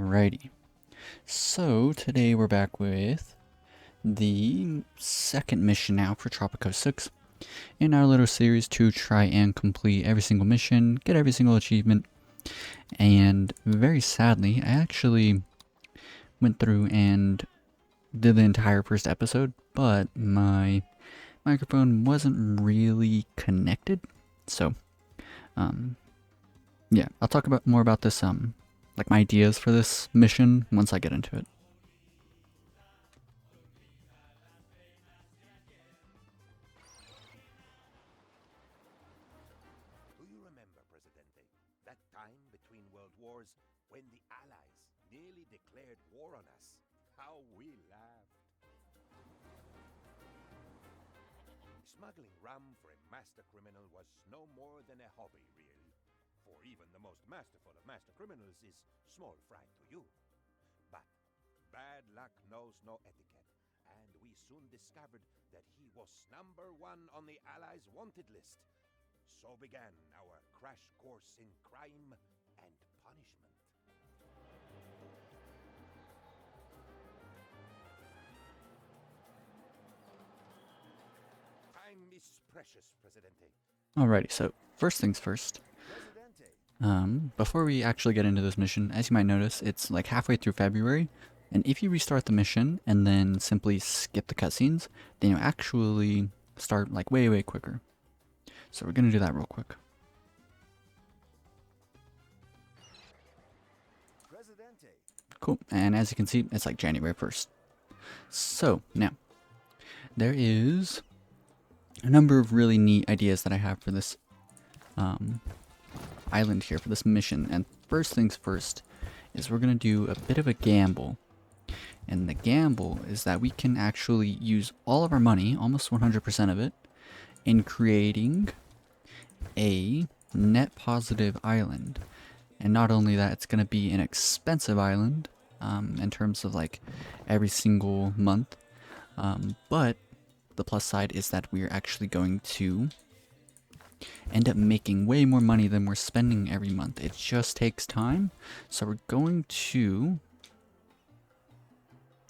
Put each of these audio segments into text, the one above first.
Alrighty. So today we're back with the second mission now for Tropico 6 in our little series to try and complete every single mission, get every single achievement, and very sadly I actually went through and did the entire first episode, but my microphone wasn't really connected, so yeah, I'll talk about more about this like my ideas for this mission once I get into it. Do you remember, Presidente, that time between world wars when the Allies nearly declared war on us? How we laughed. Smuggling rum for a master criminal was no more than a hobby, really. For even the most masterful of master criminals is small fry to you. But bad luck knows no etiquette, and we soon discovered that he was #1 on the Allies' wanted list. So began our crash course in crime and punishment. Time is precious, Presidente. Alrighty, so first things first. Before we actually get into this mission, as you might notice, it's like halfway through February, and if you restart the mission and then simply skip the cutscenes, then you actually start like way quicker. So we're gonna do that real quick. Presidente. Cool, and as you can see, it's like January 1st. So now, there is a number of really neat ideas that I have for this island here, for this mission. And first things first is we're gonna do a bit of a gamble. And the gamble is that we can actually use all of our money, almost 100% of it, in creating a net positive island. And not only that, it's going to be an expensive island in terms of like every single month, but the plus side is that we're actually going to end up making way more money than we're spending every month. It just takes time, so we're going to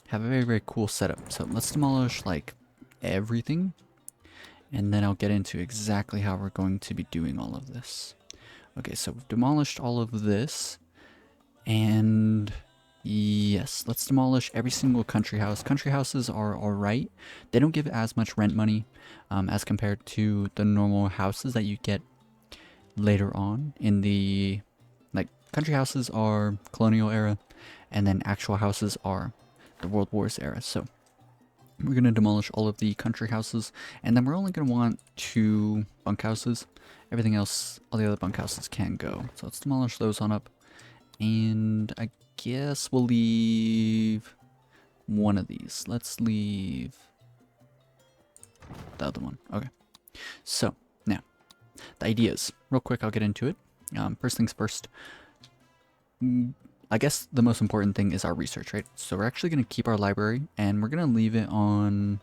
have a very cool setup. So let's demolish like everything, and then I'll get into exactly how we're going to be doing all of this. Okay, so we've demolished all of this, and yes, let's demolish every single country house. Country houses are alright. They don't give as much rent money as compared to the normal houses that you get later on in the, like, country houses are colonial era, and then actual houses are the World Wars era. So we're going to demolish all of the country houses, and then we're only going to want 2 bunkhouses. Everything else, all the other bunkhouses can go. So let's demolish those on up, and I guess we'll leave one of these. Let's leave the other one. Okay. So now, the ideas. Real quick, I'll get into it. First things first. I guess the most important thing is our research, right? So we're actually going to keep our library, and we're going to leave it on,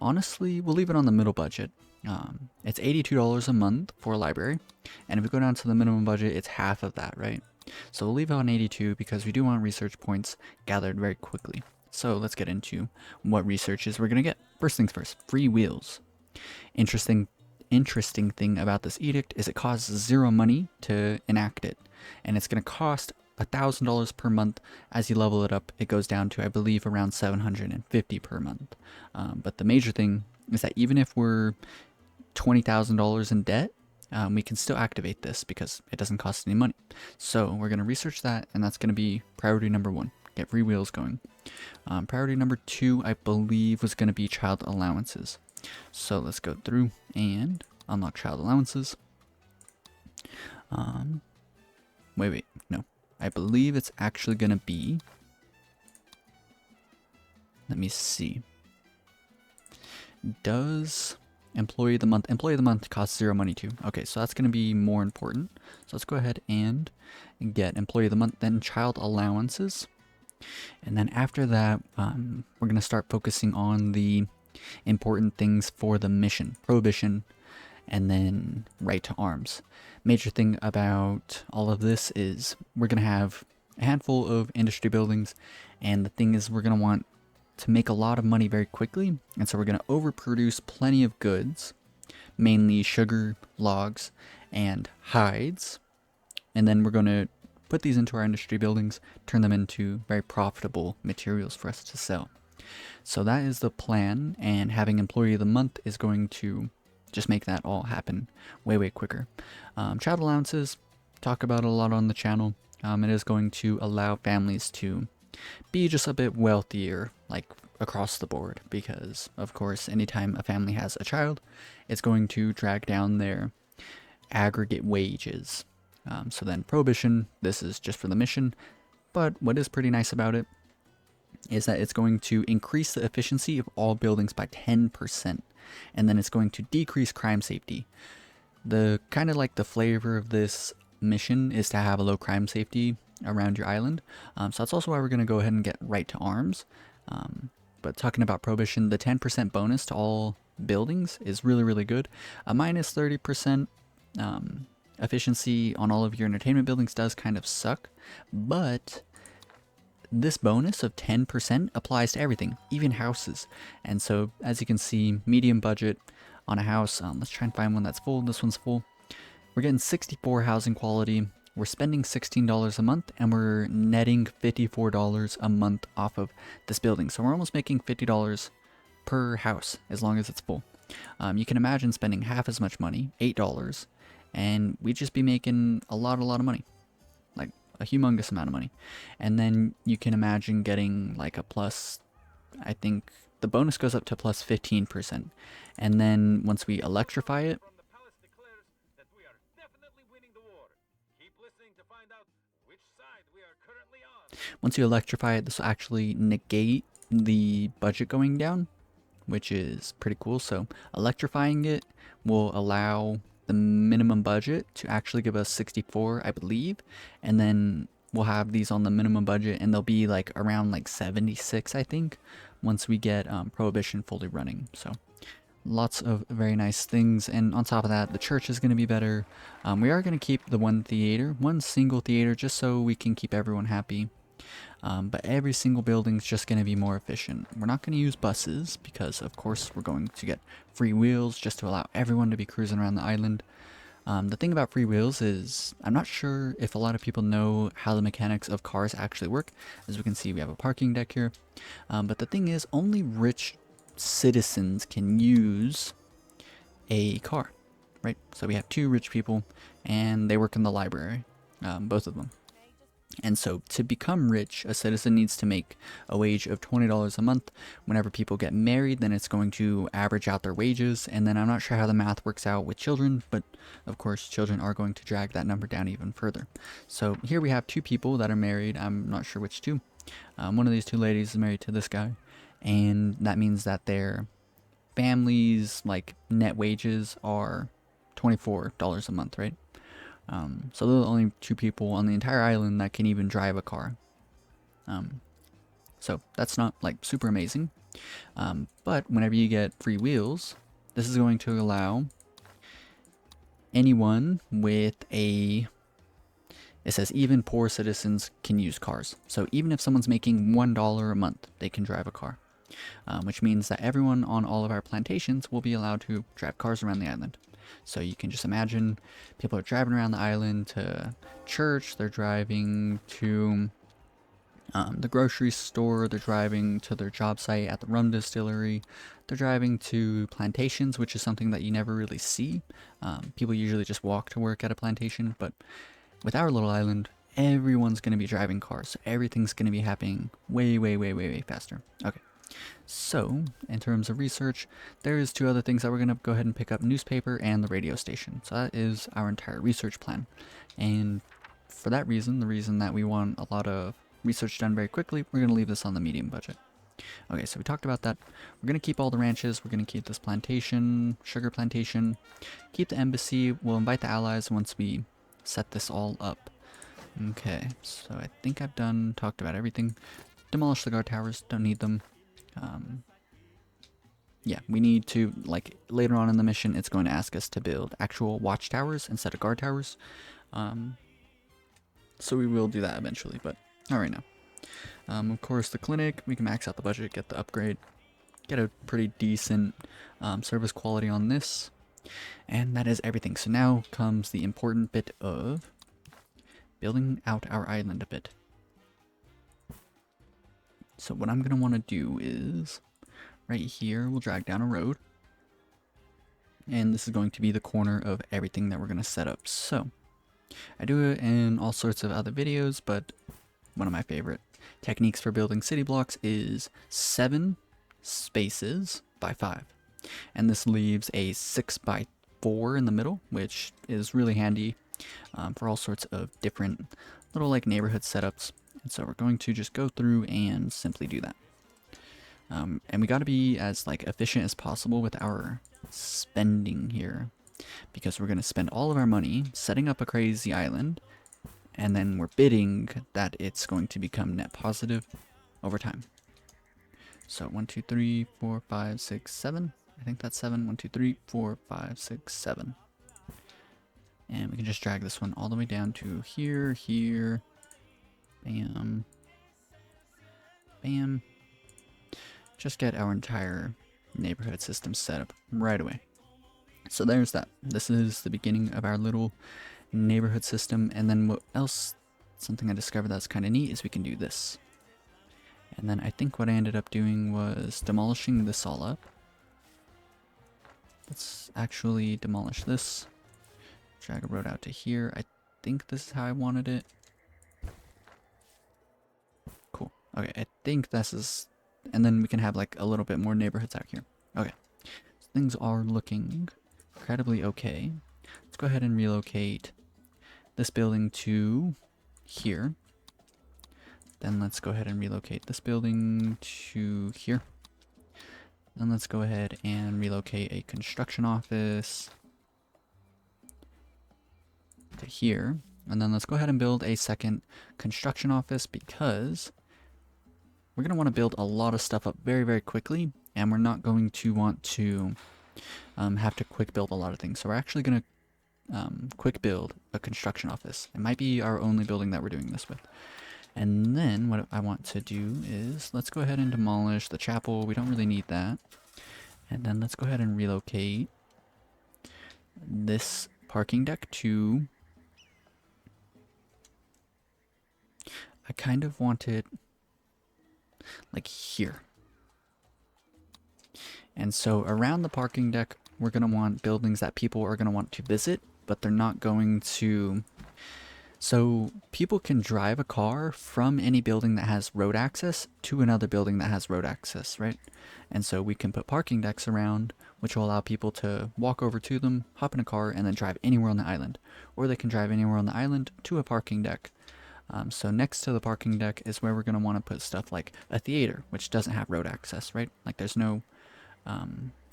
honestly, we'll leave it on the middle budget. It's $82 a month for a library, and if we go down to the minimum budget, it's half of that, right? So we'll leave it on 82 because we do want research points gathered very quickly. So let's get into what researches we're going to get. First things first, free wheels. Interesting thing about this edict is it costs 0 money to enact it, and it's going to cost $1,000 per month. As you level it up, it goes down to, I believe, around $750 per month. But the major thing is that even if we're $20,000 in debt, we can still activate this because it doesn't cost any money. So we're going to research that, and that's going to be priority number 1. Get free wheels going. Priority number 2, I believe, was going to be child allowances. So let's go through and unlock child allowances. Wait, no. I believe it's actually going to be, let me see. Does employee of the month costs 0 money too? Okay, so that's going to be more important. So let's go ahead and get employee of the month, then child allowances. And then after that, we're going to start focusing on the important things for the mission: prohibition, and then right to arms. Major thing about all of this is we're going to have a handful of industry buildings, and the thing is we're going to want to make a lot of money very quickly, and so we're going to overproduce plenty of goods, mainly sugar, logs, and hides, and then we're going to put these into our industry buildings, turn them into very profitable materials for us to sell. So that is the plan, and having employee of the month is going to just make that all happen way quicker. Child allowances, talk about it a lot on the channel. It is going to allow families to be just a bit wealthier, like across the board, because of course anytime a family has a child, it's going to drag down their aggregate wages. So then prohibition, this is just for the mission, but what is pretty nice about it is that it's going to increase the efficiency of all buildings by 10%, and then it's going to decrease crime safety. The kind of like the flavor of this mission is to have a low crime safety around your island, so that's also why we're going to go ahead and get right to arms. But talking about prohibition, the 10% bonus to all buildings is really good. A minus 30% efficiency on all of your entertainment buildings does kind of suck, but this bonus of 10% applies to everything, even houses. And so as you can see, medium budget on a house. Let's try and find one that's full. This one's full. We're getting 64 housing quality. We're spending $16 a month, and we're netting $54 a month off of this building. So we're almost making $50 per house as long as it's full. You can imagine spending half as much money, $8, and we'd just be making a lot of money, like a humongous amount of money. And then you can imagine getting like a plus, I think the bonus goes up to plus 15%. And then once we electrify it, once you electrify it, this will actually negate the budget going down, which is pretty cool. So electrifying it will allow the minimum budget to actually give us 64, I believe, and then we'll have these on the minimum budget, and they'll be like around like 76, I think, once we get prohibition fully running. So lots of very nice things. And on top of that, the church is going to be better. We are going to keep the one single theater, just so we can keep everyone happy. But every single building is just going to be more efficient. We're not going to use buses because, of course, we're going to get free wheels just to allow everyone to be cruising around the island. The thing about free wheels is I'm not sure if a lot of people know how the mechanics of cars actually work. As we can see, we have a parking deck here. But the thing is, only rich citizens can use a car, right? So we have two rich people, and they work in the library, both of them. And so to become rich, a citizen needs to make a wage of $20 a month. Whenever people get married, then it's going to average out their wages. And then I'm not sure how the math works out with children, but of course children are going to drag that number down even further. So here we have two people that are married. I'm not sure which two. One of these two ladies is married to this guy. And that means that their family's like net wages are $24 a month, right? So they're the only two people on the entire island that can even drive a car. So that's not like super amazing. But whenever you get free wheels, this is going to allow anyone with it says even poor citizens can use cars. So even if someone's making $1 a month, they can drive a car. Which means that everyone on all of our plantations will be allowed to drive cars around the island. So you can just imagine people are driving around the island to church, they're driving to the grocery store, they're driving to their job site at the rum distillery, they're driving to plantations, which is something that you never really see. People usually just walk to work at a plantation, but with our little island, everyone's going to be driving cars, so everything's going to be happening way faster. Okay. So, in terms of research, there is two other things that we're going to go ahead and pick up: newspaper and the radio station. So that is our entire research plan. And for that reason, the reason that we want a lot of research done very quickly, we're going to leave this on the medium budget. Okay, so we talked about that. We're going to keep all the ranches. We're going to keep this plantation, sugar plantation, keep the embassy. We'll invite the allies once we set this all up. Okay, so I think I've talked about everything. Demolish the guard towers, don't need them. Yeah, we need to, like, later on in the mission, it's going to ask us to build actual watchtowers instead of guard towers. So we will do that eventually, but not right now. Of course, the clinic, we can max out the budget, get the upgrade, get a pretty decent service quality on this. And that is everything. So now comes the important bit of building out our island a bit. So what I'm going to want to do is, right here, we'll drag down a road. And this is going to be the corner of everything that we're going to set up. So I do it in all sorts of other videos, but one of my favorite techniques for building city blocks is 7 spaces by 5. And this leaves a 6 by 4 in the middle, which is really handy for all sorts of different little like neighborhood setups. And so we're going to just go through and simply do that. And we got to be as like efficient as possible with our spending here, because we're going to spend all of our money setting up a crazy island, and then we're bidding that it's going to become net positive over time. So 1, 2, 3, 4, 5, 6, 7. I think that's 7. 1, 2, 3, 4, 5, 6, 7. And we can just drag this one all the way down to here, here. Bam. Bam. Just get our entire neighborhood system set up right away. So there's that. This is the beginning of our little neighborhood system. And then what else, something I discovered that's kind of neat, is we can do this. And then I think what I ended up doing was demolishing this all up. Let's actually demolish this. Drag a road out to here. I think this is how I wanted it. Cool. Okay, I think this is... And then we can have like a little bit more neighborhoods out here. Okay. So things are looking incredibly okay. Let's go ahead and relocate this building to here. Then let's go ahead and relocate this building to here. Then let's go ahead and relocate a construction office to here. And then let's go ahead and build a second construction office, because we're going to want to build a lot of stuff up very, very quickly. And we're not going to want to have to quick build a lot of things. So we're actually going to quick build a construction office. It might be our only building that we're doing this with. And then what I want to do is, let's go ahead and demolish the chapel. We don't really need that. And then let's go ahead and relocate this parking deck to... I kind of want it like here. And so around the parking deck, we're going to want buildings that people are going to want to visit, but they're not going to... So people can drive a car from any building that has road access to another building that has road access, right? And so we can put parking decks around, which will allow people to walk over to them, hop in a car, and then drive anywhere on the island. Or they can drive anywhere on the island to a parking deck. So next to the parking deck is where we're going to want to put stuff like a theater, which doesn't have road access, right? Like there's no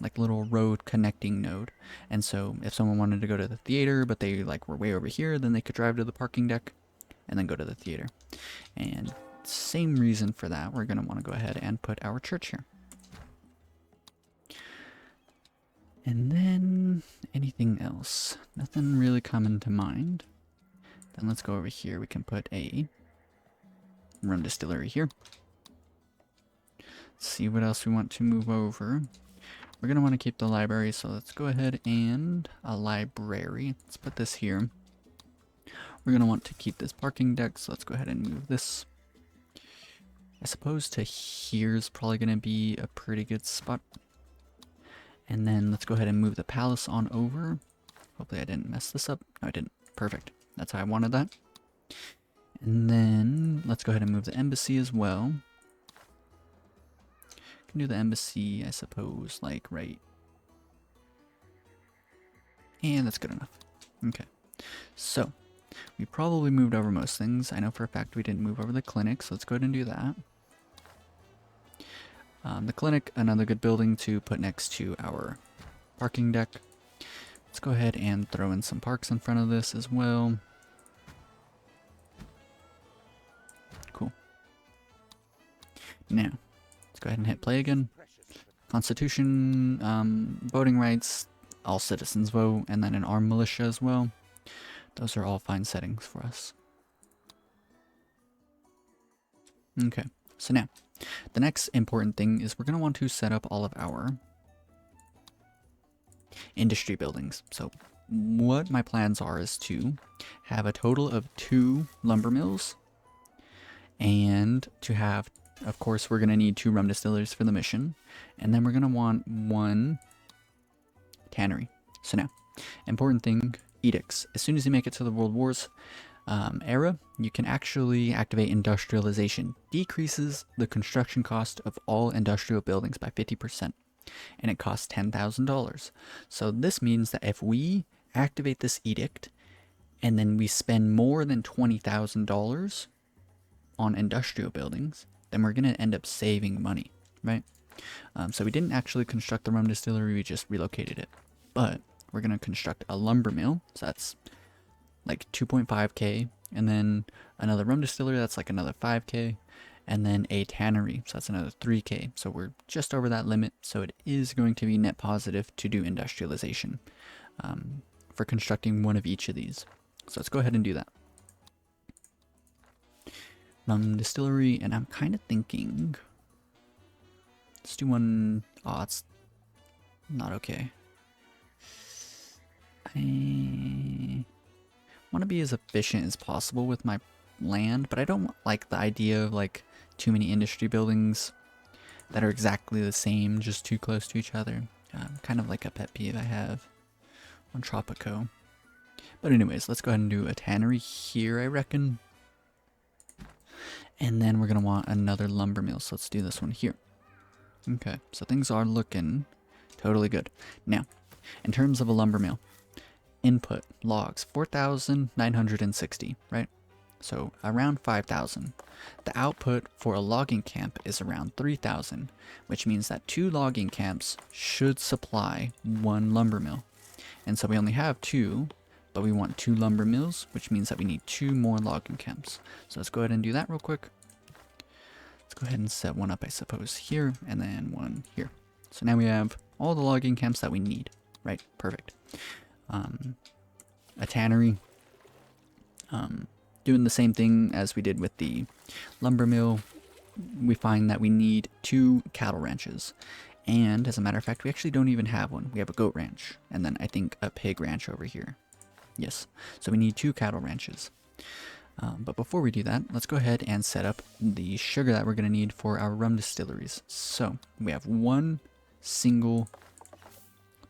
like little road connecting node. And so if someone wanted to go to the theater, but they like were way over here, then they could drive to the parking deck and then go to the theater. And same reason for that, we're going to want to go ahead and put our church here. And then anything else? Nothing really coming to mind. Then let's go over here. We can put a rum distillery here. Let's see what else we want to move over. We're going to want to keep the library, so let's go ahead and a library. Let's put this here. We're going to want to keep this parking deck, so let's go ahead and move this. I suppose to here's probably going to be a pretty good spot. And then let's go ahead and move the palace on over. Hopefully I didn't mess this up. No, I didn't. Perfect. That's how I wanted that. And then let's go ahead and move the embassy as well. Can do the embassy, I suppose, like right. And that's good enough. Okay. So we probably moved over most things. I know for a fact we didn't move over the clinic, so let's go ahead and do that. The clinic, another good building to put next to our parking deck. Let's go ahead and throw in some parks in front of this as well. Cool. Now, let's go ahead and hit play again. Constitution, voting rights, all citizens vote, and then an armed militia as well. Those are all fine settings for us. Okay, so now the next important thing is we're going to want to set up all of our industry buildings. So what my plans are is to have a total of 2 lumber mills, and to have, of course, we're going to need 2 rum distilleries for the mission, and then we're going to want 1 tannery. So now, important thing, edicts. As soon as you make it to the World Wars era, you can actually activate industrialization. Decreases the construction cost of all industrial buildings by 50%, and it costs $10,000. So this means that if we activate this edict and then we spend more than $20,000 on industrial buildings, then we're going to end up saving money, right? So we didn't actually construct the rum distillery, we just relocated it. But we're going to construct a lumber mill, so that's like 2.5k, and then another rum distillery, that's like another 5k, and then a tannery, so that's another 3k. So we're just over that limit, so it is going to be net positive to do industrialization for constructing one of each of these. So let's go ahead and do that. Rum distillery, and I'm kind of thinking, let's do one. Oh, it's not okay. I want to be as efficient as possible with my land, but I don't like the idea of like too many industry buildings that are exactly the same, just too close to each other. Kind of like a pet peeve I have on Tropico. But anyways, let's go ahead and do a tannery here, I reckon. And then we're going to want another lumber mill, so let's do this one here. Okay, so things are looking totally good. Now, in terms of a lumber mill, input logs 4,960, right? So around 5,000. The output for a logging camp is around 3,000, which means that 2 logging camps should supply 1 lumber mill. And so we only have 2, but we want 2 lumber mills, which means that we need 2 more logging camps. So let's go ahead and do that real quick. Let's go ahead and set one up, I suppose, here, and then one here. So now we have all the logging camps that we need, right? Perfect. A tannery, doing the same thing as we did with the lumber mill. We find that we need 2 cattle ranches, and as a matter of fact, we actually don't even have one. We have a goat ranch, and then I think a pig ranch over here. Yes, so we need 2 cattle ranches. But before we do that, let's go ahead and set up the sugar that we're going to need for our rum distilleries. So we have 1 single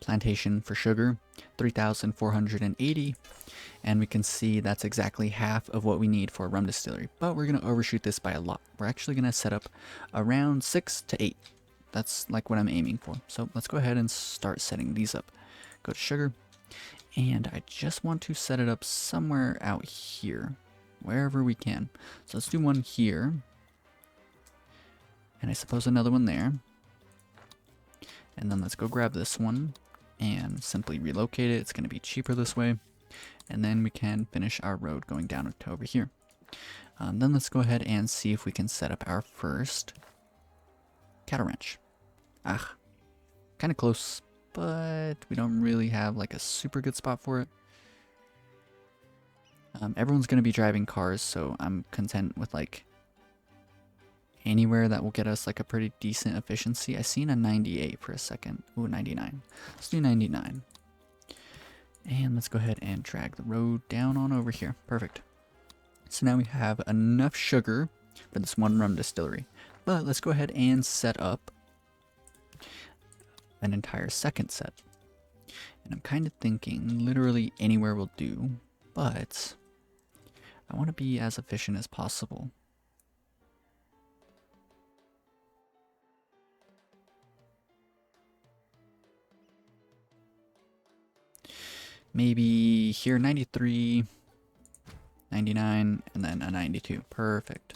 plantation for sugar, 3,480, and we can see that's exactly half of what we need for a rum distillery, but we're going to overshoot this by a lot. We're actually going to set up around 6 to 8. That's like what I'm aiming for. So let's go ahead and start setting these up. Go to sugar, and I just want to set it up somewhere out here, wherever we can. So let's do one here, and I suppose another one there, and then let's go grab this one and simply relocate it. It's going to be cheaper this way. And then we can finish our road going down to over here. Then let's go ahead and see if we can set up our first cattle ranch. Kind of close, but we don't really have like a super good spot for it. Everyone's going to be driving cars, so I'm content with like anywhere that will get us like a pretty decent efficiency. I seen a 98 for a second. Ooh, 99. Let's do 99. And let's go ahead and drag the road down on over here. Perfect. So now we have enough sugar for this 1 rum distillery. But let's go ahead and set up an entire second set. And I'm kind of thinking literally anywhere will do, but I want to be as efficient as possible. Maybe here, 93, 99, and then a 92. Perfect.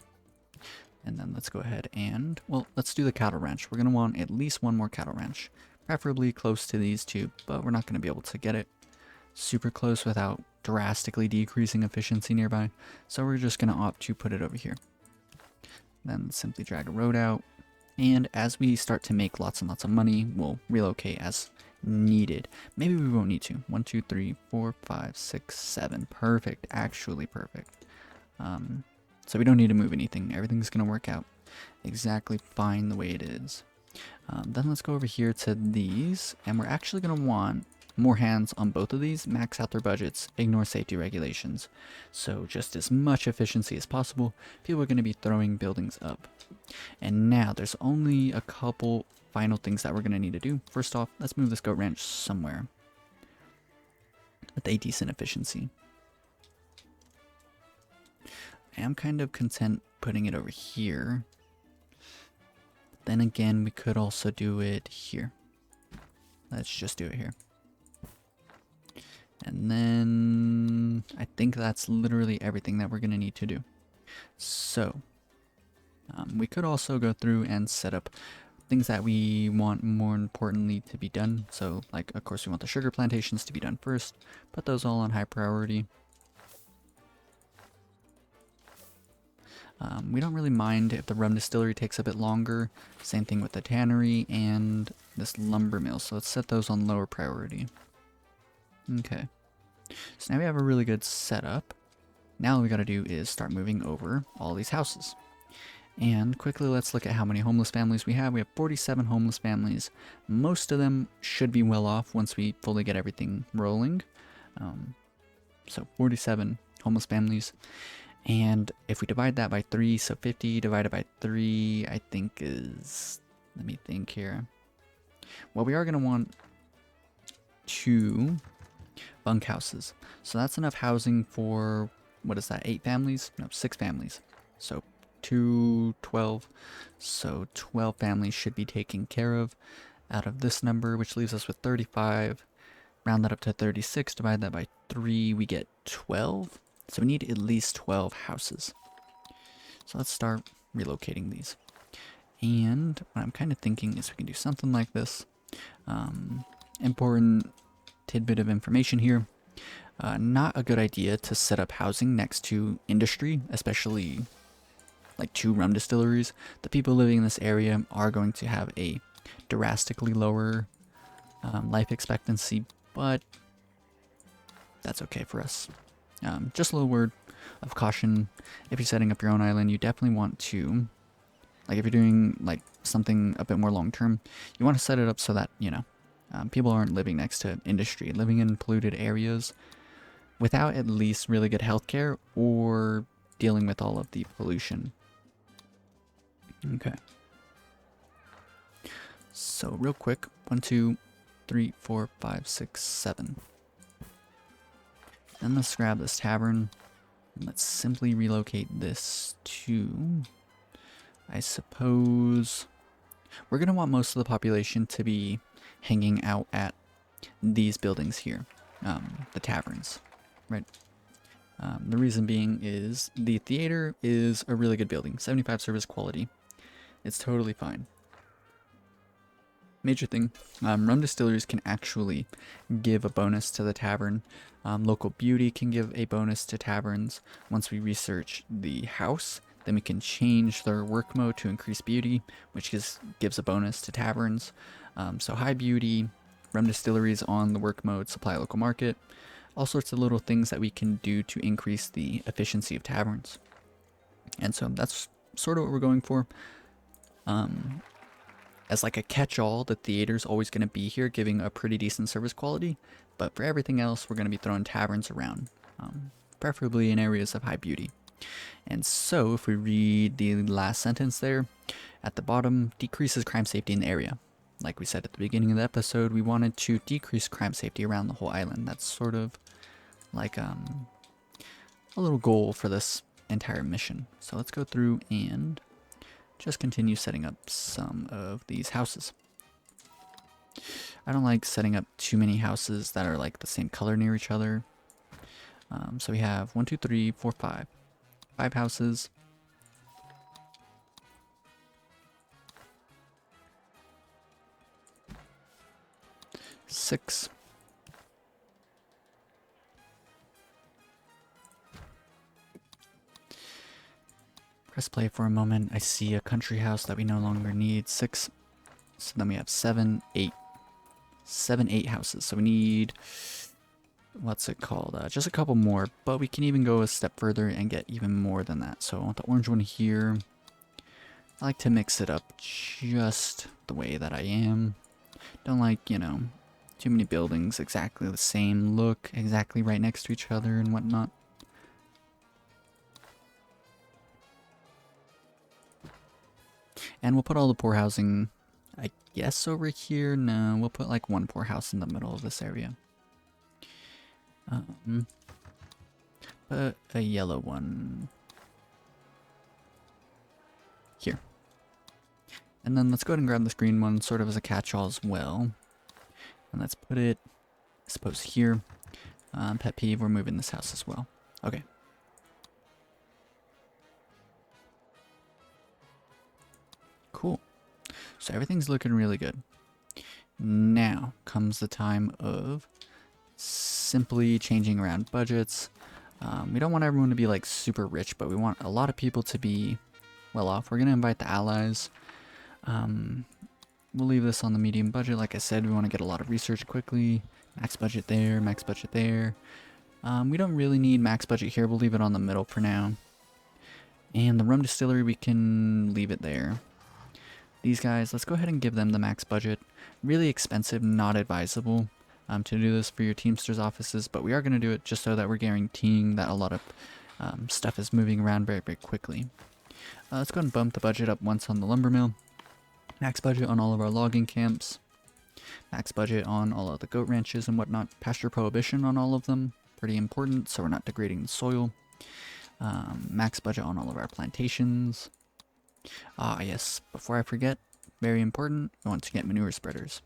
And then let's go ahead and, well, let's do the cattle ranch. We're going to want at least 1 more cattle ranch, preferably close to these 2, but we're not going to be able to get it super close without drastically decreasing efficiency nearby. So we're just going to opt to put it over here. Then simply drag a road out. And as we start to make lots and lots of money, we'll relocate as needed. Maybe we won't need to. 1, 2, 3, 4, 5, 6, 7. Perfect. Actually perfect. So we don't need to move anything. Everything's going to work out exactly fine the way it is. Then let's go over here to these, and we're actually going to want more hands on both of these, max out their budgets, ignore safety regulations. So just as much efficiency as possible, people are going to be throwing buildings up. And now there's only a couple final things that we're going to need to do. First off, let's move this goat ranch somewhere with a decent efficiency. I am kind of content putting it over here. Then again, we could also do it here. Let's just do it here. And then I think that's literally everything that we're going to need to do. So we could also go through and set up things that we want more importantly to be done. So like, of course, we want the sugar plantations to be done first. Put those all on high priority. We don't really mind if the rum distillery takes a bit longer. Same thing with the tannery and this lumber mill. So let's set those on lower priority. Okay. So now we have a really good setup. Now all we gotta do is start moving over all these houses. And quickly, let's look at how many homeless families we have. We have 47 homeless families. Most of them should be well off once we fully get everything rolling. So 47 homeless families. And if we divide that by 3, so 50 divided by 3, I think is, let me think here. Well, we are going to want 2 bunkhouses. So that's enough housing for, what is that, 8 families? No, 6 families. So 2, 12. So 12 families should be taken care of out of this number, which leaves us with 35. Round that up to 36, divide that by 3, we get 12. So we need at least 12 houses. So let's start relocating these. And what I'm kind of thinking is we can do something like this. Important tidbit of information here. Not a good idea to set up housing next to industry, especially like 2 rum distilleries. The people living in this area are going to have a drastically lower life expectancy, but that's okay for us. Just a little word of caution. If you're setting up your own island, you definitely want to, like if you're doing like something a bit more long term, you want to set it up so that, you know, people aren't living next to industry, living in polluted areas without at least really good healthcare or dealing with all of the pollution. Okay. So real quick, 1, 2, 3, 4, 5, 6, 7. Then let's grab this tavern, and let's simply relocate this to, I suppose, we're going to want most of the population to be hanging out at these buildings here, the taverns, right? The reason being is the theater is a really good building, 75 service quality. It's totally fine. Major thing, rum distilleries can actually give a bonus to the tavern. Local beauty can give a bonus to taverns. Once we research the house, then we can change their work mode to increase beauty, which gives a bonus to taverns. So high beauty, rum distilleries on the work mode, supply local market, all sorts of little things that we can do to increase the efficiency of taverns. And so that's sort of what we're going for. As like a catch-all, the theater's always going to be here giving a pretty decent service quality, but for everything else, we're going to be throwing taverns around, preferably in areas of high beauty. And so, if we read the last sentence there, at the bottom, decreases crime safety in the area. Like we said at the beginning of the episode, we wanted to decrease crime safety around the whole island. That's sort of like a little goal for this entire mission. So let's go through and just continue setting up some of these houses. I don't like setting up too many houses that are like the same color near each other. So we have 1, 2, 3, 4, 5. 5 houses. Six. Press play for a moment. I see a country house that we no longer need. 6. So then we have 7, 8. 7, 8 houses. So we need what's it called? Just a couple more, but we can even go a step further and get even more than that. So I want the orange one here. I like to mix it up just the way that I am. Don't like, you know, too many buildings exactly the same look, exactly right next to each other and whatnot. And we'll put all the poor housing, I guess, over here. No, we'll put like one poor house in the middle of this area. Put a yellow one here. And then let's go ahead and grab this green one sort of as a catch-all as well. And let's put it, I suppose, here. Pet peeve, we're moving this house as well. Okay. Cool. So everything's looking really good. Now comes the time of simply changing around budgets. We don't want everyone to be like super rich, but we want a lot of people to be well off. We're going to invite the allies. We'll leave this on the medium budget. Like I said, we want to get a lot of research quickly. Max budget there, max budget there. We don't really need max budget here. We'll leave it on the middle for now. And the rum distillery, we can leave it there. These guys, let's go ahead and give them the max budget. Really expensive, not advisable to do this for your Teamsters offices, but we are going to do it just so that we're guaranteeing that a lot of stuff is moving around very, very quickly. Let's go ahead and bump the budget up once on the lumber mill. Max budget on all of our logging camps. Max budget on all of the goat ranches and whatnot. Pasture prohibition on all of them. Pretty important, so we're not degrading the soil. Max budget on all of our plantations. Ah, yes, before I forget, very important, we want to get manure spreaders.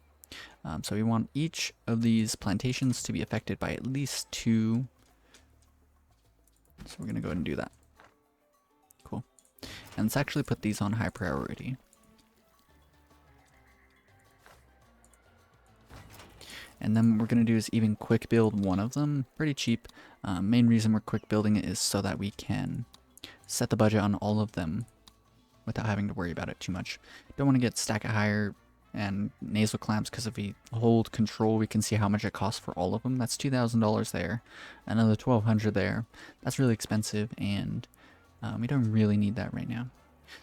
So we want each of these plantations to be affected by at least 2. So we're going to go ahead and do that. Cool. And let's actually put these on high priority. And then what we're going to do is even quick build one of them. Pretty cheap. Main reason we're quick building it is so that we can set the budget on all of them without having to worry about it too much. Don't want to get stack it higher and nasal clamps, because if we hold control we can see how much it costs for all of them. That's $2,000 there, another $1,200 there. That's really expensive, and we don't really need that right now.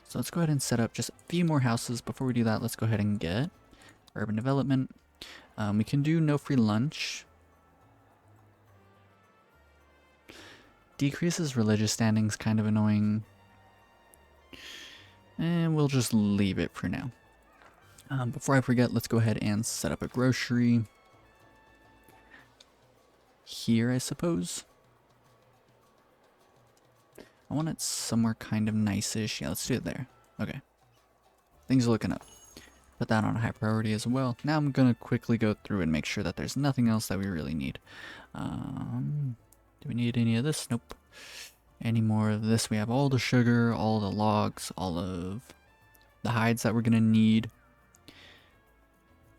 So let's go ahead and set up just a few more houses. Before we do that, let's go ahead and get urban development. We can do no free lunch. Decreases religious standings, kind of annoying. And we'll just leave it for now. Before I forget, let's go ahead and set up a grocery. Here, I suppose. I want it somewhere kind of nice-ish. Yeah, let's do it there. Okay. Things are looking up. Put that on a high priority as well. Now I'm going to quickly go through and make sure that there's nothing else that we really need. Do we need any of this? Nope. Any more of this? We have all the sugar, all the logs, all of the hides that we're going to need.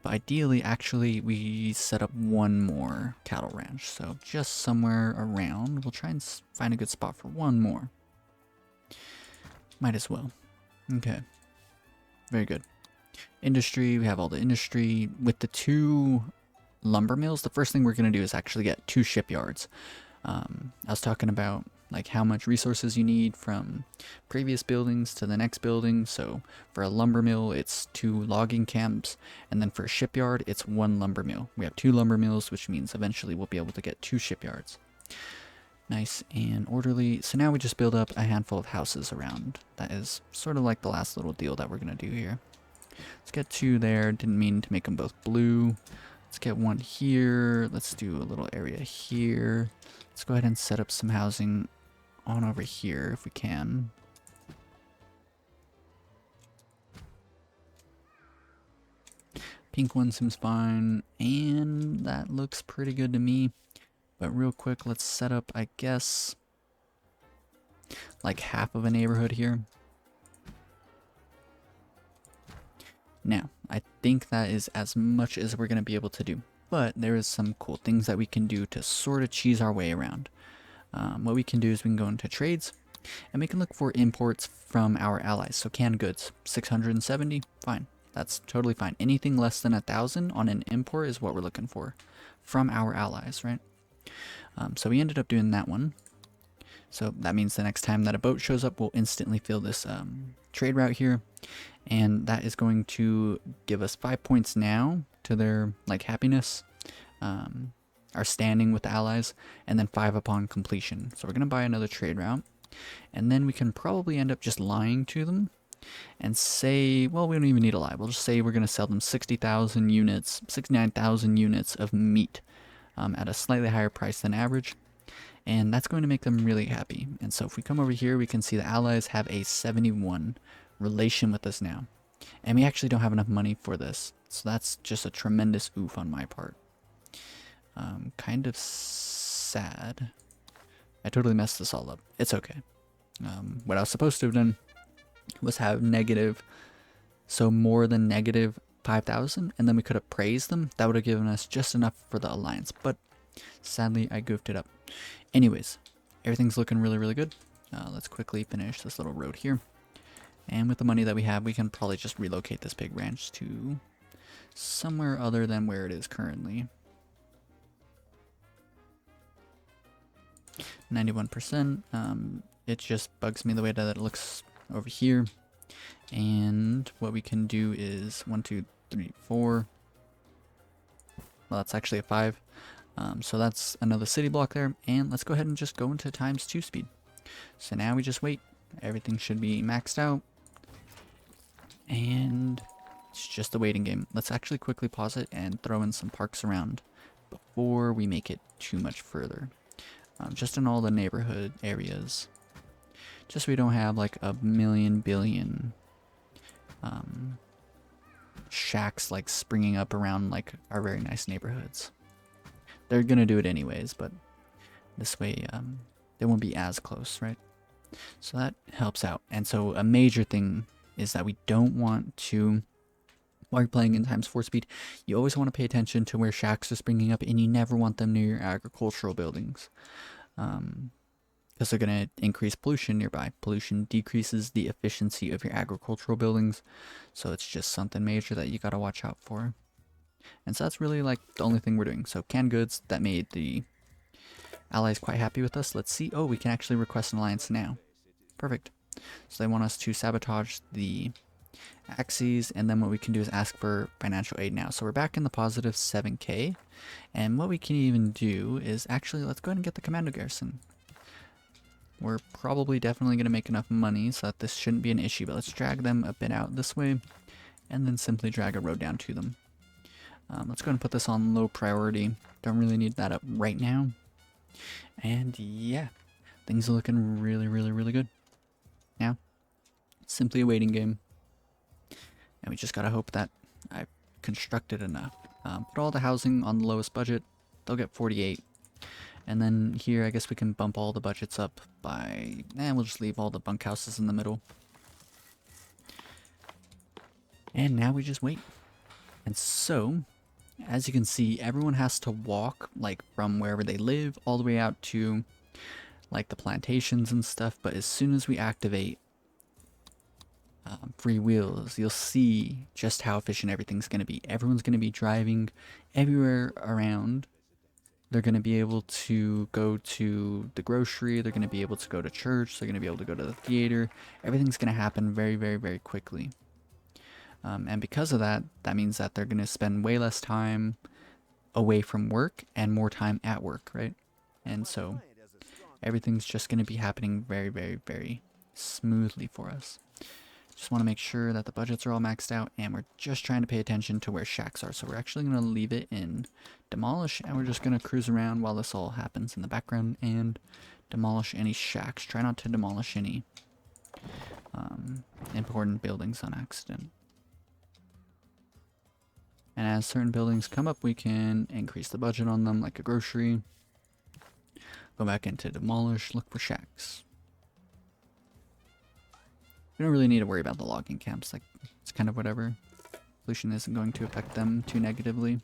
But ideally, actually, we set up one more cattle ranch. So just somewhere around. We'll try and find a good spot for one more. Might as well. Okay. Very good. Industry, we have all the industry. With the 2 lumber mills, the first thing we're going to do is actually get 2 shipyards. I was talking about like how much resources you need from previous buildings to the next building. So for a lumber mill, it's 2 logging camps, and then for a shipyard, it's 1 lumber mill. We have 2 lumber mills, which means eventually we'll be able to get 2 shipyards. Nice and orderly. So now we just build up a handful of houses around. That is sort of like the last little deal that we're going to do here. Let's get 2 there. Didn't mean to make them both blue. Let's get 1 here. Let's do a little area here. Let's go ahead and set up some housing on over here if we can. Pink one seems fine, and that looks pretty good to me. But real quick, let's set up, I guess, like half of a neighborhood here. Now, I think that is as much as we're going to be able to do. But there is some cool things that we can do to sort of cheese our way around. What we can do is we can go into trades, and we can look for imports from our allies. So canned goods, 670, fine. That's totally fine. Anything less than 1,000 on an import is what we're looking for from our allies, right? So we ended up doing that one. So that means the next time that a boat shows up, we'll instantly fill this trade route here. And that is going to give us 5 points now to their like happiness, our standing with the allies, and then 5 upon completion. So we're going to buy another trade route. And then we can probably end up just lying to them and say, well, we don't even need a lie. We'll just say we're going to sell them 60,000 units, 69,000 units of meat at a slightly higher price than average. And that's going to make them really happy. And so if we come over here, we can see the allies have a 71 relation with us now. And we actually don't have enough money for this. So that's just a tremendous oof on my part. Kind of sad. I totally messed this all up. It's okay. What I was supposed to have done was have negative, so more than negative 5,000, and then we could have praised them. That would have given us just enough for the alliance, but sadly I goofed it up. Anyways, everything's looking really, really good. Let's quickly finish this little road here. And with the money that we have, we can probably just relocate this pig ranch to somewhere other than where it is currently. 91%. It just bugs me the way that it looks over here. And what we can do is 1, 2, 3, 4. Well, that's actually a 5. So that's another city block there. And let's go ahead and just go into ×2 speed. So now we just wait. Everything should be maxed out. And it's just a waiting game. Let's actually quickly pause it and throw in some parks around before we make it too much further. Just in all the neighborhood areas. Just so we don't have like a million billion shacks like springing up around like our very nice neighborhoods. They're gonna do it anyways, but this way they won't be as close, right? So that helps out. And so a major thing is that we don't want to, while you're playing in ×4 speed, you always want to pay attention to where shacks are springing up, and you never want them near your agricultural buildings. Because they're going to increase pollution nearby. Pollution decreases the efficiency of your agricultural buildings, so it's just something major that you got to watch out for. And so that's really like the only thing we're doing. So canned goods, that made the allies quite happy with us. Let's see. Oh, we can actually request an alliance now. Perfect. So they want us to sabotage the axes, and then what we can do is ask for financial aid now. So we're back in the positive 7k, and what we can even do is actually, let's go ahead and get the commando garrison. We're probably definitely going to make enough money so that this shouldn't be an issue, but let's drag them a bit out this way, and then simply drag a road down to them. Let's go ahead and put this on low priority. Don't really need that up right now. And yeah, things are looking really, really, really good. Now, it's simply a waiting game. And we just gotta hope that I've constructed enough. Put all the housing on the lowest budget. They'll get 48. And then here, I guess we can bump all the budgets up by... we'll just leave all the bunkhouses in the middle. And now we just wait. And so, as you can see, everyone has to walk, like, from wherever they live all the way out to, like, the plantations and stuff. But as soon as we activate free wheels, you'll see just how efficient everything's going to be. Everyone's going to be driving everywhere around. They're going to be able to go to the grocery. They're going to be able to go to church. They're going to be able to go to the theater. Everything's going to happen very, very, very quickly. And because of that, that means that they're going to spend way less time away from work and more time at work, right? And so everything's just going to be happening very, very, very smoothly for us. Just want to make sure that the budgets are all maxed out, and we're just trying to pay attention to where shacks are. So we're actually going to leave it in demolish, and we're just going to cruise around while this all happens in the background and demolish any shacks. Try not to demolish any important buildings on accident. And as certain buildings come up, we can increase the budget on them, like a grocery. Go back into demolish, look for shacks. We don't really need to worry about the logging camps, like, it's kind of whatever. Pollution isn't going to affect them too negatively.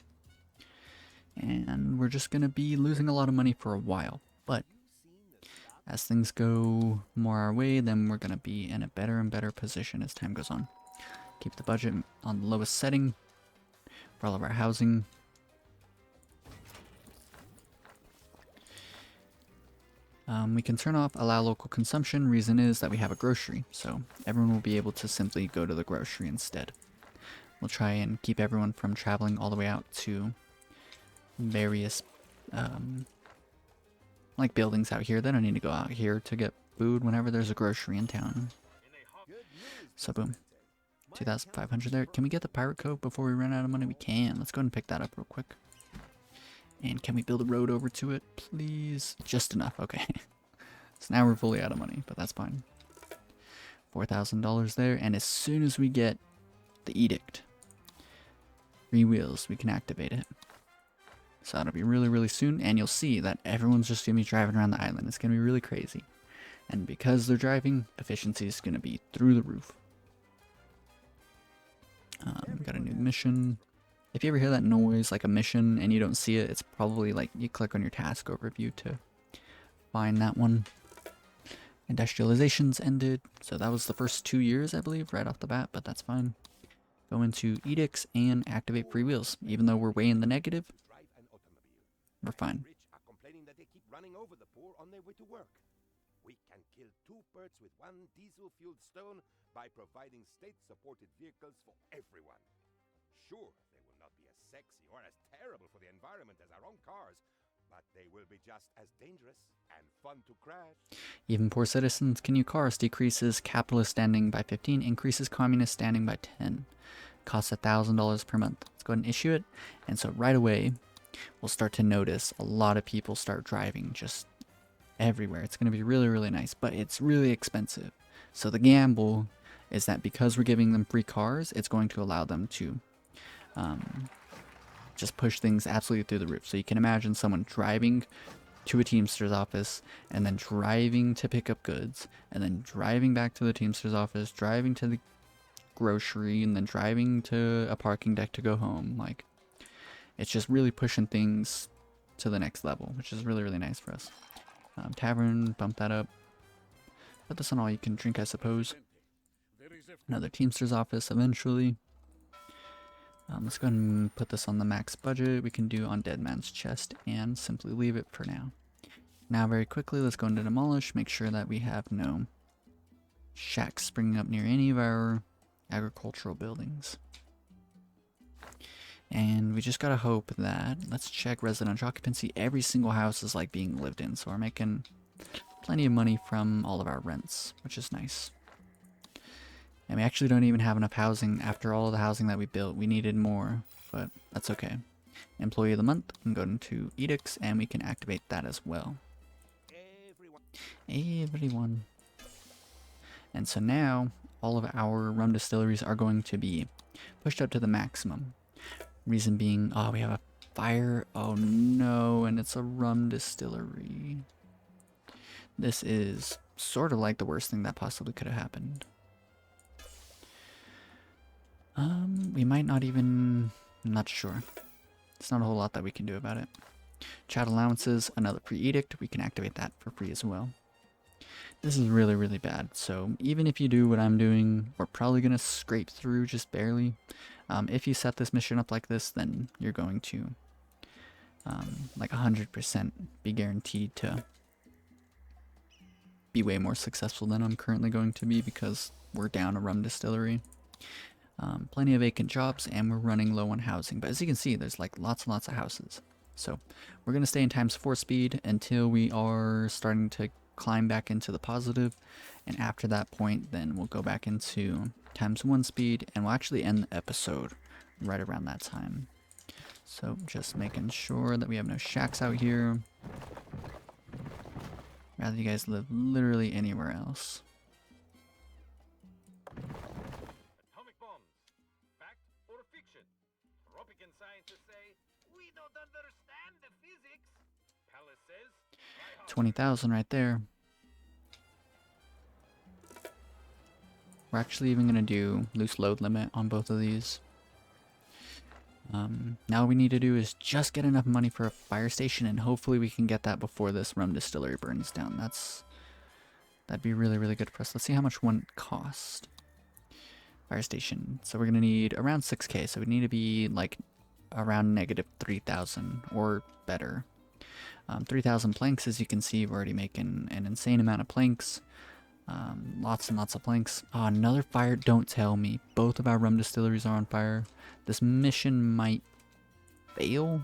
And we're just going to be losing a lot of money for a while. But as things go more our way, then we're going to be in a better and better position as time goes on. Keep the budget on the lowest setting for all of our housing. We can turn off allow local consumption. Reason is that we have a grocery, so everyone will be able to simply go to the grocery instead. We'll try and keep everyone from traveling all the way out to various like buildings out here. They don't need to go out here to get food whenever there's a grocery in town. So boom, 2,500 there. Can we get the pirate cove before we run out of money? We can. Let's go ahead and pick that up real quick. And can we build a road over to it, please? Just enough, okay. So now we're fully out of money, but that's fine. $4,000 there, and as soon as we get the edict, 3 wheels, we can activate it. So that'll be really, really soon, and you'll see that everyone's just gonna be driving around the island. It's gonna be really crazy. And because they're driving, efficiency is gonna be through the roof. Got a new mission. If you ever hear that noise, like a mission, and you don't see it, it's probably like you click on your task overview to find that one. Industrialization's ended, so that was the first 2 years, I believe, right off the bat, but that's fine. Go into edicts and activate free wheels. Even though we're way in the negative, we're fine. Rich are complaining that they keep running over the poor on their way to work. We can kill 2 birds with 1 diesel-fueled stone by providing state-supported vehicles for everyone. Sure, they will not be as sexy or as terrible for the environment as our own cars, but they will be just as dangerous and fun to crash. Even poor citizens can use cars. Decreases capitalist standing by 15, increases communist standing by 10. Costs $1,000 per month. Let's go ahead and issue it. And so right away, we'll start to notice a lot of people start driving just everywhere. It's going to be really, really nice, but it's really expensive. So the gamble is that because we're giving them free cars, it's going to allow them to just push things absolutely through the roof. So you can imagine someone driving to a Teamster's office and then driving to pick up goods and then driving back to the Teamster's office, driving to the grocery, and then driving to a parking deck to go home. Like, it's just really pushing things to the next level, which is really, really nice for us. Tavern, bump that up. Put this on all you can drink, I suppose. Another Teamster's office eventually. Let's go ahead and put this on the max budget. We can do on Dead Man's Chest and simply leave it for now. Now very quickly, let's go into Demolish. Make sure that we have no shacks springing up near any of our agricultural buildings. And we just gotta hope that, let's check residential occupancy. Every single house is like being lived in, so we're making plenty of money from all of our rents, which is nice. And we actually don't even have enough housing after all of the housing that we built. We needed more, but that's okay. Employee of the month, we can go into edicts and we can activate that as well. Everyone. And so now all of our rum distilleries are going to be pushed up to the maximum. Reason being, oh, we have a fire. Oh no, and it's a rum distillery. This is sort of like the worst thing that possibly could have happened. We might not even, I'm not sure. It's not a whole lot that we can do about it. Chat allowances, another pre-edict, we can activate that for free as well. This is really, really bad. So even if you do what I'm doing, we're probably going to scrape through just barely. If you set this mission up like this, then you're going to like 100% be guaranteed to be way more successful than I'm currently going to be because we're down a rum distillery. Plenty of vacant jobs, and we're running low on housing. But as you can see, there's like lots and lots of houses. So we're going to stay in ×4 speed until we are starting to climb back into the positive. And after that point, then we'll go back into ×1 speed, and we'll actually end the episode right around that time. So just making sure that we have no shacks out here. Rather you guys live literally anywhere else. Atomic bombs, fact or fiction? Tropican scientists say we don't understand the physics. Palace says 20,000 right there. We're actually even going to do loose load limit on both of these. Now all we need to do is just get enough money for a fire station, and hopefully we can get that before this rum distillery burns down. That'd be really, really good for us. Let's see how much one cost. Fire station. So we're going to need around 6k, so we need to be like around -3,000 or better. 3,000 planks, as you can see, we're already making an insane amount of planks. Lots and lots of planks. Oh, another fire. Don't tell me. Both of our rum distilleries are on fire. This mission might fail.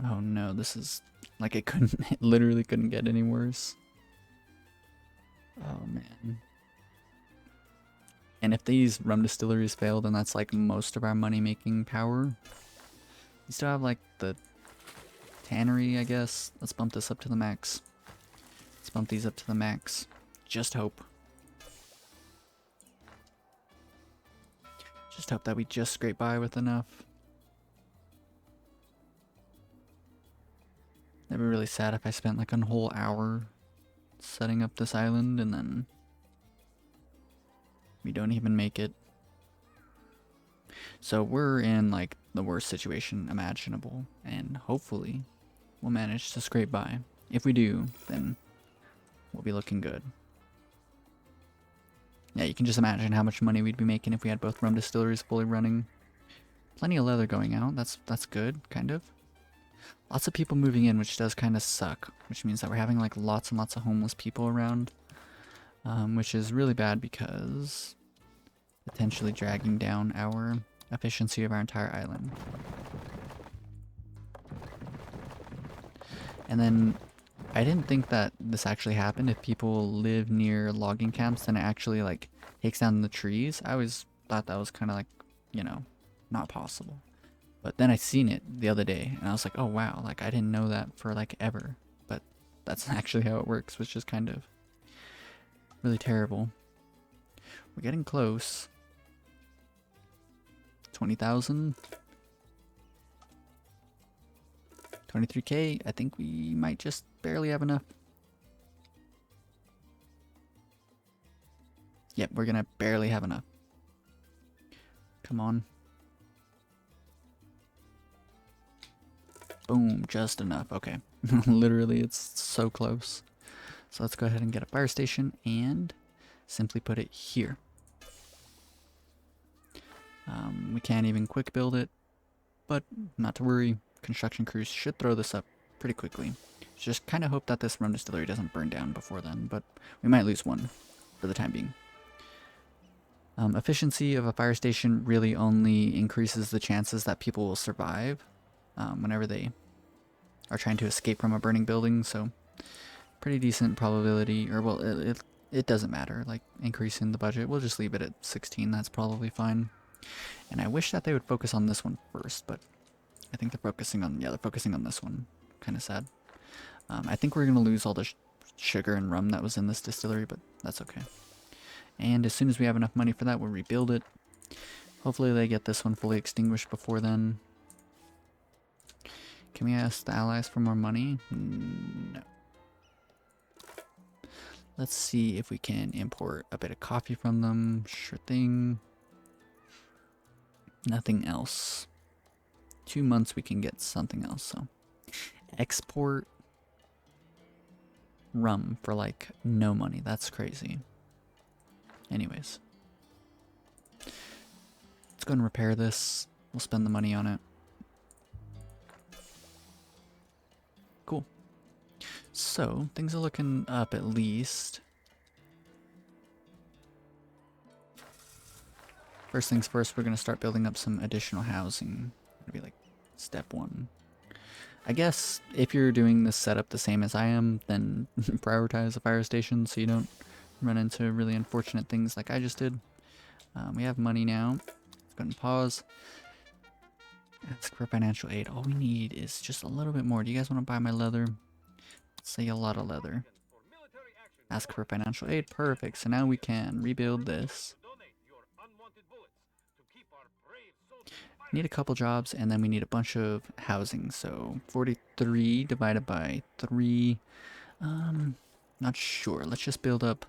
Oh no, this is like it couldn't, it literally couldn't get any worse. Oh man. And if these rum distilleries fail, then that's like most of our money making power. We still have like the tannery, I guess. Let's bump this up to the max. Let's bump these up to the max. Just hope. Just hope that we just scrape by with enough. That'd be really sad if I spent like a whole hour setting up this island and then we don't even make it. So we're in like the worst situation imaginable, and hopefully we'll manage to scrape by. If we do, then we'll be looking good. Yeah, you can just imagine how much money we'd be making if we had both rum distilleries fully running. Plenty of leather going out, that's good, kind of. Lots of people moving in, which does kind of suck, which means that we're having like lots and lots of homeless people around, which is really bad because potentially dragging down our efficiency of our entire island. And then I didn't think that this actually happened. If people live near logging camps, then it actually like takes down the trees. I always thought that was kind of like, you know, not possible. But then I seen it the other day and I was like, oh wow, like I didn't know that for like ever. But that's actually how it works, which is kind of really terrible. We're getting close. 20,000. 23k. I think we might just barely have enough. Yep, we're gonna barely have enough. Come on. Boom, just enough. Okay. Literally, it's so close. So let's go ahead and get a fire station and simply put it here. We can't even quick build it, but not to worry. Construction crews should throw this up pretty quickly. Just kind of hope that this rum distillery doesn't burn down before then, but we might lose one for the time being. Efficiency of a fire station really only increases the chances that people will survive whenever they are trying to escape from a burning building, so pretty decent probability, or well, it doesn't matter, like increasing the budget, we'll just leave it at 16, that's probably fine. And I wish that they would focus on this one first, but I think they're focusing on, yeah, they're focusing on this one, kind of sad. I think we're going to lose all the sugar and rum that was in this distillery, but that's okay. And as soon as we have enough money for that, we'll rebuild it. Hopefully they get this one fully extinguished before then. Can we ask the allies for more money? No. Let's see if we can import a bit of coffee from them. Sure thing. Nothing else. 2 months we can get something else, so. Export rum for like no money. That's crazy. Anyways. Let's go and repair this. We'll spend the money on it. Cool. So, things are looking up at least. First things first, we're going to start building up some additional housing. It'll be like step 1. I guess if you're doing this setup the same as I am, then prioritize a fire station so you don't run into really unfortunate things like I just did. We have money now. Let's go ahead and pause. Ask for financial aid. All we need is just a little bit more. Do you guys want to buy my leather? Let's say a lot of leather. Ask for financial aid. Perfect. So now we can rebuild this. Need a couple jobs, and then we need a bunch of housing. So 43 divided by 3. Not sure. Let's just build up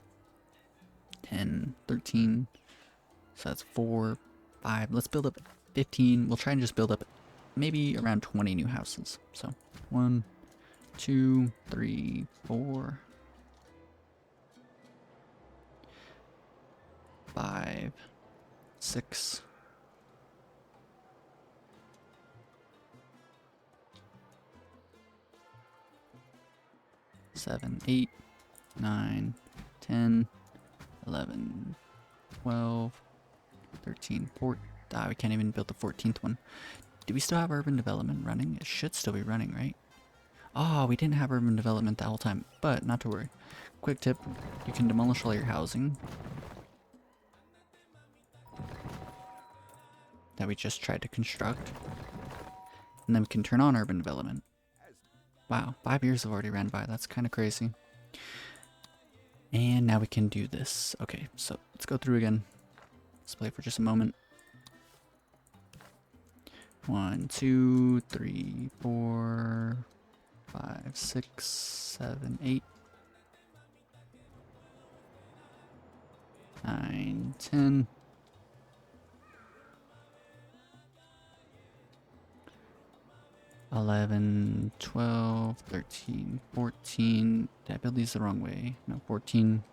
10, 13. So that's 4, 5. Let's build up 15. We'll try and just build up maybe around 20 new houses. So 1, 2, 3, 4, 5, 6. 7, 8, 9, 10, 11, 12, 13, 14. Ah, we can't even build the 14th one. Do we still have urban development running? It should still be running, right? Oh, we didn't have urban development the whole time, but not to worry. Quick tip, you can demolish all your housing that we just tried to construct, and then we can turn on urban development. Wow, 5 years have already ran by. That's kind of crazy. And now we can do this. Okay, so let's go through again. Let's play for just a moment. 1, 2, 3, 4, 5, 6, 7, 8, 9, 10. 11, 12, 13, 14. Did I build these the wrong way? No, 14.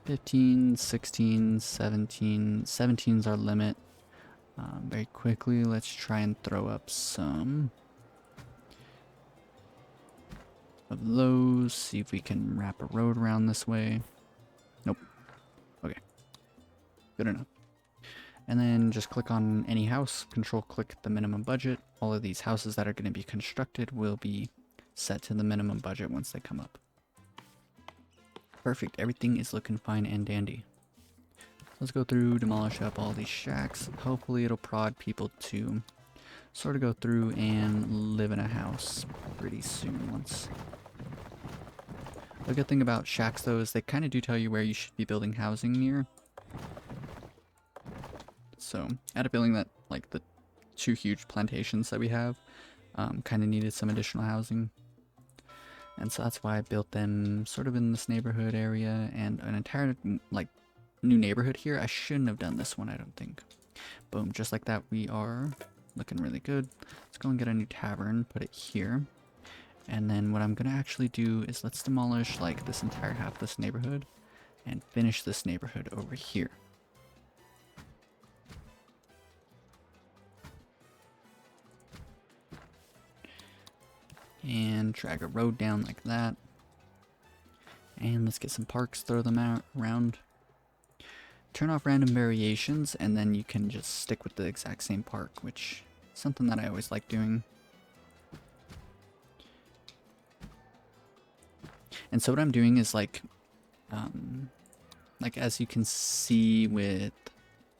15, 16, 17. 17's our limit. Very quickly, let's try and throw up some of those. See if we can wrap a road around this way. Nope. Okay. Good enough. And then just click on any house, control click the minimum budget. All of these houses that are going to be constructed will be set to the minimum budget once they come up. Perfect, everything is looking fine and dandy. Let's go through, demolish up all these shacks. Hopefully it'll prod people to sort of go through and live in a house pretty soon once. The good thing about shacks though is they kind of do tell you where you should be building housing near. So, at a building that, like the 2 huge plantations that we have, kind of needed some additional housing. And so that's why I built them sort of in this neighborhood area and an entire, like, new neighborhood here. I shouldn't have done this one, I don't think. Boom, just like that, we are looking really good. Let's go and get a new tavern, put it here. And then what I'm going to actually do is let's demolish, like, this entire half of this neighborhood and finish this neighborhood over here. And drag a road down like that. And let's get some parks, throw them out around. Turn off random variations, and then you can just stick with the exact same park, which is something that I always like doing. And so what I'm doing is like as you can see with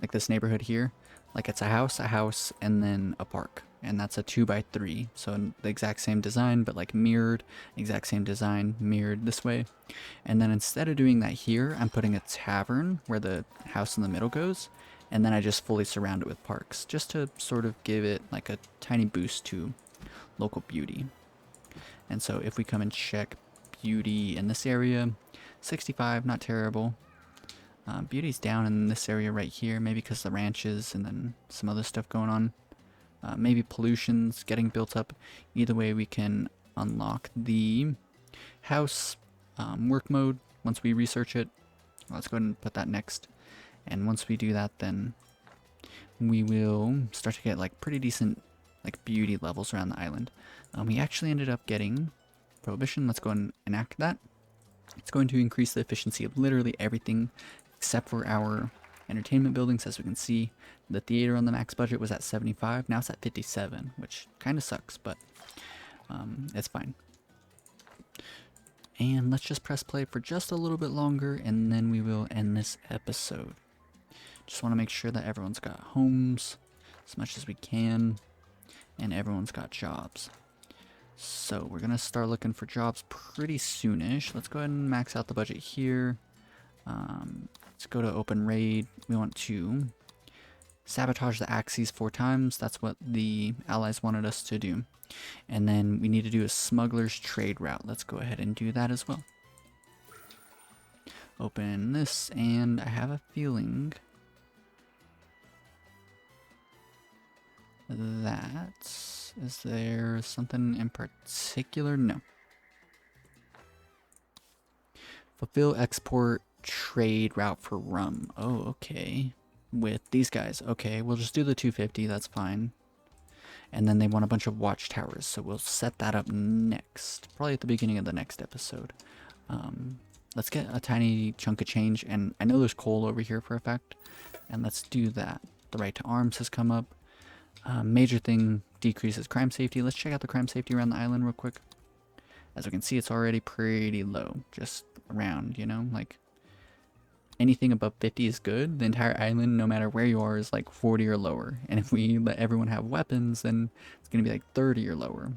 like this neighborhood here, like it's a house, and then a park. And that's a 2x3, so the exact same design, but like mirrored, exact same design, mirrored this way. And then instead of doing that here, I'm putting a tavern where the house in the middle goes, and then I just fully surround it with parks, just to sort of give it like a tiny boost to local beauty. And so if we come and check beauty in this area, 65, not terrible. Beauty's down in this area right here, maybe because the ranches and then some other stuff going on. Maybe pollution's getting built up. Either way, we can unlock the house work mode once we research it. Let's go ahead and put that next. And once we do that, then we will start to get like pretty decent like beauty levels around the island. We actually ended up getting prohibition. Let's go and enact that. It's going to increase the efficiency of literally everything except for our entertainment buildings. As we can see, the theater on the max budget was at 75. Now it's at 57, which kind of sucks, but it's fine. And let's just press play for just a little bit longer, and then we will end this episode. Just want to make sure that everyone's got homes as much as we can, and everyone's got jobs. So we're going to start looking for jobs pretty soonish. Let's go ahead and max out the budget here. Let's go to open raid. We want to sabotage the axes 4 times. That's what the allies wanted us to do. And then we need to do a smuggler's trade route. Let's go ahead and do that as well. Open this, and I have a feeling that... Is there something in particular? No. Fulfill export trade route for rum. Oh, okay. With these guys. Okay, we'll just do the 250. That's fine. And then they want a bunch of watchtowers, so we'll set that up next, probably at the beginning of the next episode. Let's get a tiny chunk of change, and I know there's coal over here for a fact, and let's do that. The right to arms has come up. Major thing decreases crime safety. Let's check out the crime safety around the island real quick. As we can see, it's already pretty low, just around, you know, like anything above 50 is good. The entire island, no matter where you are, is like 40 or lower. And if we let everyone have weapons, then it's going to be like 30 or lower.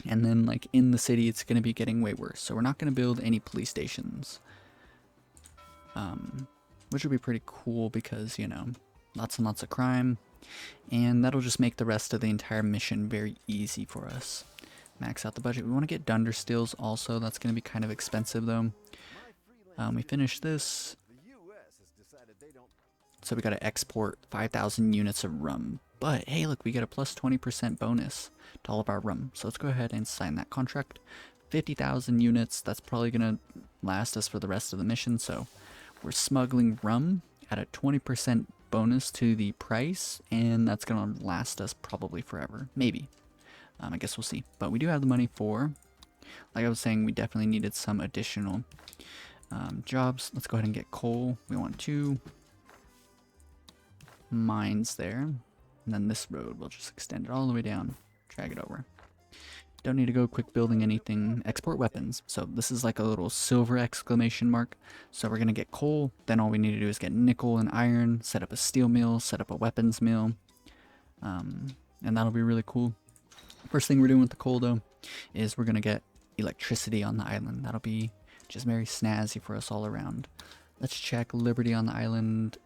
And then like in the city, it's going to be getting way worse. So we're not going to build any police stations. Which would be pretty cool because, you know, lots and lots of crime. And that'll just make the rest of the entire mission very easy for us. Max out the budget. We want to get dunder stills also. That's going to be kind of expensive though. We finished this. So we got to export 5,000 units of rum. But hey, look, we get a plus 20% bonus to all of our rum. So let's go ahead and sign that contract. 50,000 units. That's probably going to last us for the rest of the mission. So we're smuggling rum at a 20% bonus to the price. And that's going to last us probably forever. Maybe. I guess we'll see. But we do have the money for, like I was saying, we definitely needed some additional jobs. Let's go ahead and get coal. We want 2 mines there. And then this road, we'll just extend it all the way down. Drag it over. Don't need to go quick building anything. Export weapons. So this is like a little silver exclamation mark. So we're going to get coal. Then all we need to do is get nickel and iron. Set up a steel mill. Set up a weapons mill. And that'll be really cool. First thing we're doing with the coal though is we're going to get electricity on the island. That'll be just very snazzy for us all around. Let's check Liberty on the island.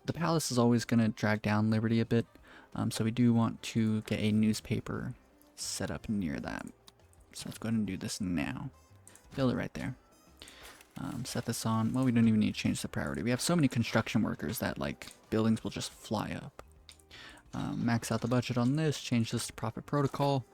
The palace is always going to drag down Liberty a bit. So we do want to get a newspaper set up near that. So let's go ahead and do this now. Build it right there. Set this on. Well, we don't even need to change the priority. We have so many construction workers that like buildings will just fly up. Max out the budget on this, change this to profit protocol.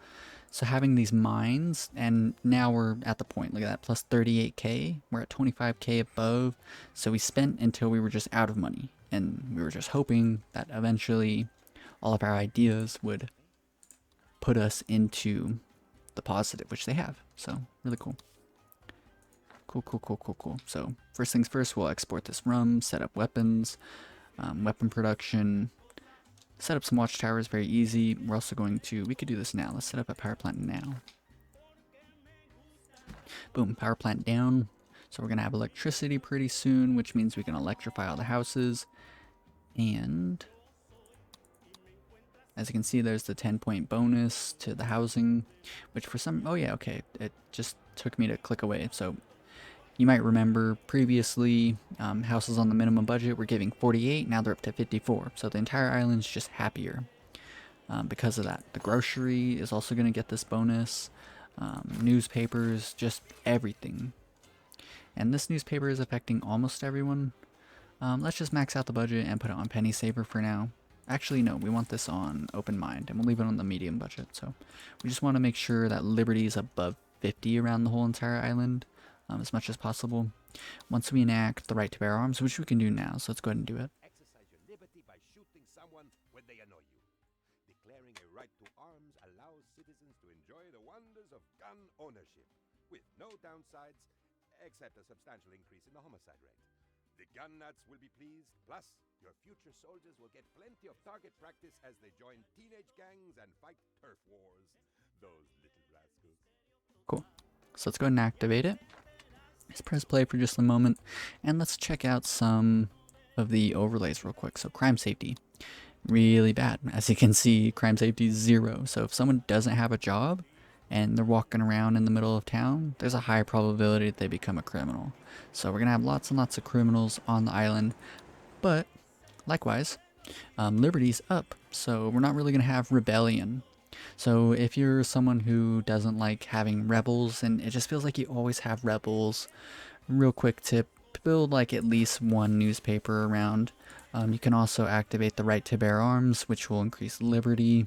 So having these mines, and now we're at the point, look at that, plus 38k, we're at 25k above. So we spent until we were just out of money, and we were just hoping that eventually all of our ideas would put us into the positive, which they have. So really cool. Cool. So first things first, we'll export this rum, set up weapons, weapon production. Set up some watchtowers, very easy. We're also going to, we could do this now. Let's set up a power plant now. Boom, power plant down. So we're going to have electricity pretty soon, which means we can electrify all the houses. And as you can see, there's the 10-point bonus to the housing, which for some, oh yeah, okay. It just took me to click away. So you might remember previously, houses on the minimum budget were giving 48, now they're up to 54. So the entire island's just happier because of that. The grocery is also going to get this bonus. Newspapers, just everything. And this newspaper is affecting almost everyone. Let's just max out the budget and put it on Penny Saver for now. Actually, no, we want this on Open Mind, and we'll leave it on the medium budget. So we just want to make sure that Liberty is above 50 around the whole entire island. As much as possible. Once we enact the right to bear arms, which we can do now, so let's go ahead and do it. Exercise your liberty by shooting someone when they annoy you. Declaring a right to arms allows citizens to enjoy the wonders of gun ownership, with no downsides, except a substantial increase in the homicide rate. The gun nuts will be pleased, plus your future soldiers will get plenty of target practice as they join teenage gangs and fight turf wars. Those little rascals. Cool. So let's go ahead and activate it. Let's press play for just a moment, and let's check out some of the overlays real quick. So crime safety, really bad. As you can see, crime safety is 0. So if someone doesn't have a job and they're walking around in the middle of town, there's a high probability that they become a criminal. So we're gonna have lots and lots of criminals on the island, but likewise, liberty's up. So we're not really gonna have rebellion. So if you're someone who doesn't like having rebels, and it just feels like you always have rebels, real quick tip, build like at least one newspaper around. You can also activate the right to bear arms, which will increase liberty,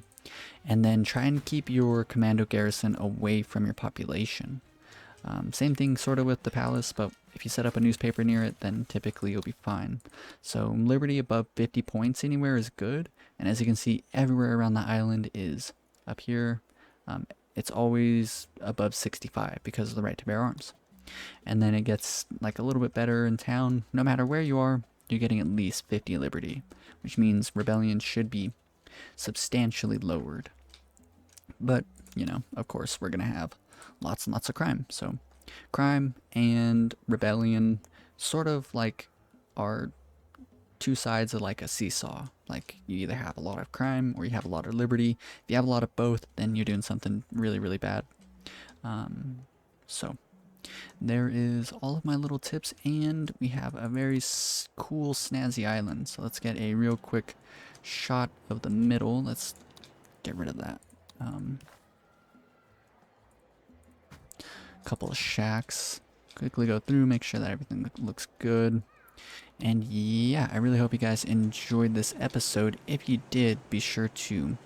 and then try and keep your commando garrison away from your population. Same thing sort of with the palace, but if you set up a newspaper near it, then typically you'll be fine. So liberty above 50 points anywhere is good, and as you can see, everywhere around the island is up here. It's always above 65 because of the right to bear arms. And then it gets like a little bit better in town. No matter where you are, you're getting at least 50 liberty, which means rebellion should be substantially lowered. But, you know, of course, we're going to have lots and lots of crime. So crime and rebellion sort of like are two sides of like a seesaw. Like you either have a lot of crime or you have a lot of liberty. If you have a lot of both, then you're doing something really, really bad. So there is all of my little tips, and we have a very cool snazzy island. So let's get a real quick shot of the middle. Let's get rid of that. Couple of shacks. Quickly go through, make sure that everything looks good. And yeah, I really hope you guys enjoyed this episode. If you did, be sure to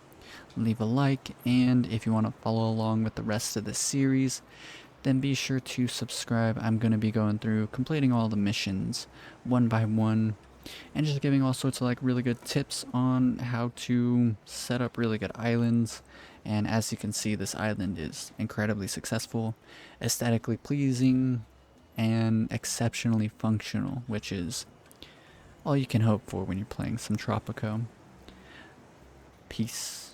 leave a like, and if you want to follow along with the rest of the series, then be sure to subscribe. I'm going to be going through completing all the missions one by one and just giving all sorts of like really good tips on how to set up really good islands. And as you can see, this island is incredibly successful, aesthetically pleasing, and exceptionally functional, which is all you can hope for when you're playing some Tropico. Peace.